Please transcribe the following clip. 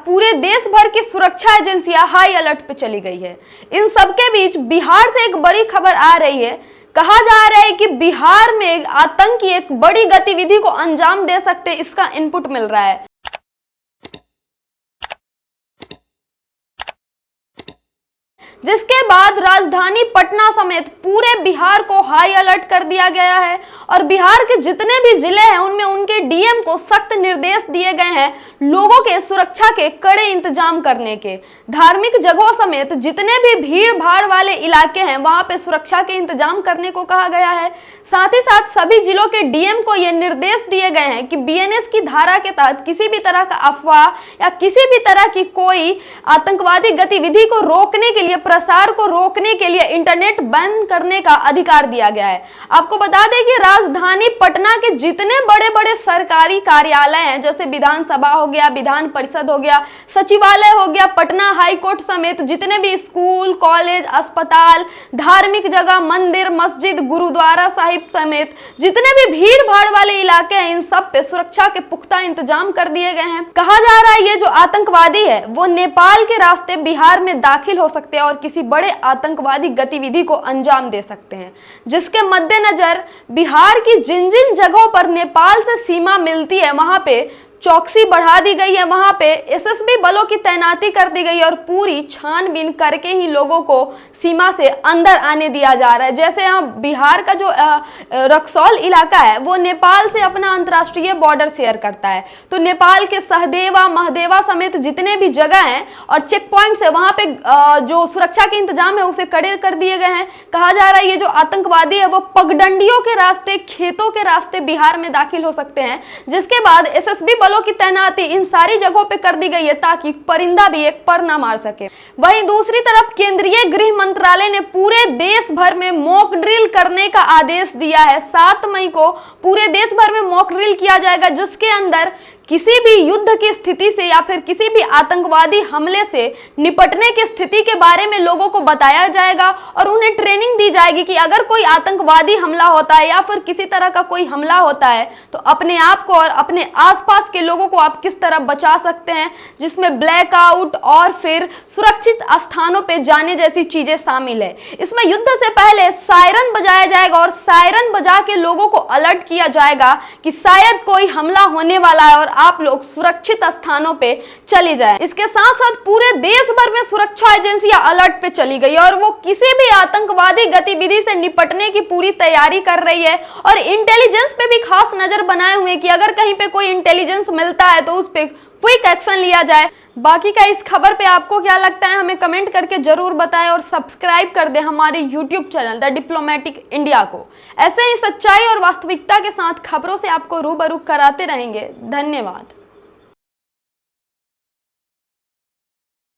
पूरे देश भर की सुरक्षा एजेंसियां हाई अलर्ट पे चली गई है। इन सबके बीच बिहार से एक बड़ी खबर आ रही है। कहा जा रहा है कि बिहार में आतंकी एक बड़ी गतिविधि को अंजाम दे सकते, इसका इनपुट मिल रहा है। जिसके बाद राजधानी पटना समेत पूरे बिहार को हाई अलर्ट कर दिया गया है और बिहार के जितने भी जिले हैं उनमें उनके डीएम को सख्त निर्देश दिए गए हैं लोगों के सुरक्षा के कड़े इंतजाम करने के। धार्मिक जगहों समेत जितने भी भीड़ भाड़ वाले इलाके हैं वहां पे सुरक्षा के इंतजाम करने को कहा गया है। साथ ही साथ सभी जिलों के डीएम को यह निर्देश दिए गए हैं कि बीएनएस की धारा के तहत किसी भी तरह का अफवाह या किसी भी तरह की कोई आतंकवादी गतिविधि को रोकने के लिए, प्रसार को रोकने के लिए इंटरनेट बंद करने का अधिकार दिया गया है। आपको बता दें कि राजधानी पटना के जितने बड़े बड़े सरकारी कार्यालय हैं, जैसे विधानसभा हो गया, विधान परिषद हो गया, सचिवालय हो गया, पटना हाई कोर्ट समेत जितने भी स्कूल, कॉलेज, अस्पताल, धार्मिक जगह, मंदिर, मस्जिद, गुरुद्वारा साहिब समेत जितने भी भीड़ भाड़ वाले इलाके हैं, इन सब पे सुरक्षा के पुख्ता इंतजाम कर दिए गए हैं। कहा जा रहा है ये जो आतंकवादी है वो नेपाल के रास्ते बिहार में दाखिल हो सकते हैं और किसी बड़े आतंकवादी गतिविधि को अंजाम दे सकते हैं, जिसके मद्देनजर बिहार की जिन जिन जगहों पर नेपाल से सीमा मिलती है वहां पे चौकसी बढ़ा दी गई है, वहां पे एसएसबी बलों की तैनाती कर दी गई है और पूरी छानबीन करके ही लोगों को सीमा से अंदर आने दिया जा रहा है। जैसे यहाँ बिहार का जो रक्सौल इलाका है वो नेपाल से अपना अंतर्राष्ट्रीय बॉर्डर शेयर करता है, तो नेपाल के सहदेवा, महदेवा समेत जितने भी जगह हैं और चेक पॉइंट्स है वहां पे जो सुरक्षा के इंतजाम है उसे कड़े कर दिए गए हैं। कहा जा रहा है ये जो आतंकवादी है वो पगडंडियों के रास्ते, खेतों के रास्ते बिहार में दाखिल हो सकते हैं, जिसके बाद एसएसबी बलों की तैनाती इन सारी जगहों पे कर दी गई है ताकि परिंदा भी एक पर ना मार सके। वहीं दूसरी तरफ केंद्रीय गृह मंत्रालय ने पूरे देश भर में मॉक ड्रिल करने का आदेश दिया है। 7 मई को पूरे देश भर में मॉक ड्रिल किया जाएगा, जिसके अंदर किसी भी युद्ध की स्थिति से या फिर किसी भी आतंकवादी हमले से निपटने की स्थिति के बारे में लोगों को बताया जाएगा और उन्हें ट्रेनिंग दी जाएगी कि अगर कोई आतंकवादी हमला होता है या फिर किसी तरह का कोई हमला होता है तो अपने आप को और अपने आसपास के लोगों को आप किस तरह बचा सकते हैं, जिसमें ब्लैकआउट और फिर सुरक्षित स्थानों पर जाने जैसी चीजें शामिल है। इसमें युद्ध से पहले सायरन बजाया जाएगा और सायरन बजा के लोगों को अलर्ट किया जाएगा कि शायद कोई हमला होने वाला है और आप लोग सुरक्षित स्थानों पे चली जाएं। इसके साथ साथ पूरे देश भर में सुरक्षा एजेंसियां अलर्ट पे चली गई और वो किसी भी आतंकवादी गतिविधि से निपटने की पूरी तैयारी कर रही है और इंटेलिजेंस पे भी खास नजर बनाए हुए कि अगर कहीं पे कोई इंटेलिजेंस मिलता है तो उस पे क्विक एक्शन लिया जाए। बाकी का इस खबर पे आपको क्या लगता है हमें कमेंट करके जरूर बताएं और सब्सक्राइब कर दें हमारे YouTube channel the diplomatic India को। ऐसे ही सच्चाई और वास्तविकता के साथ खबरों से आपको रूबरू कराते रहेंगे। धन्यवाद।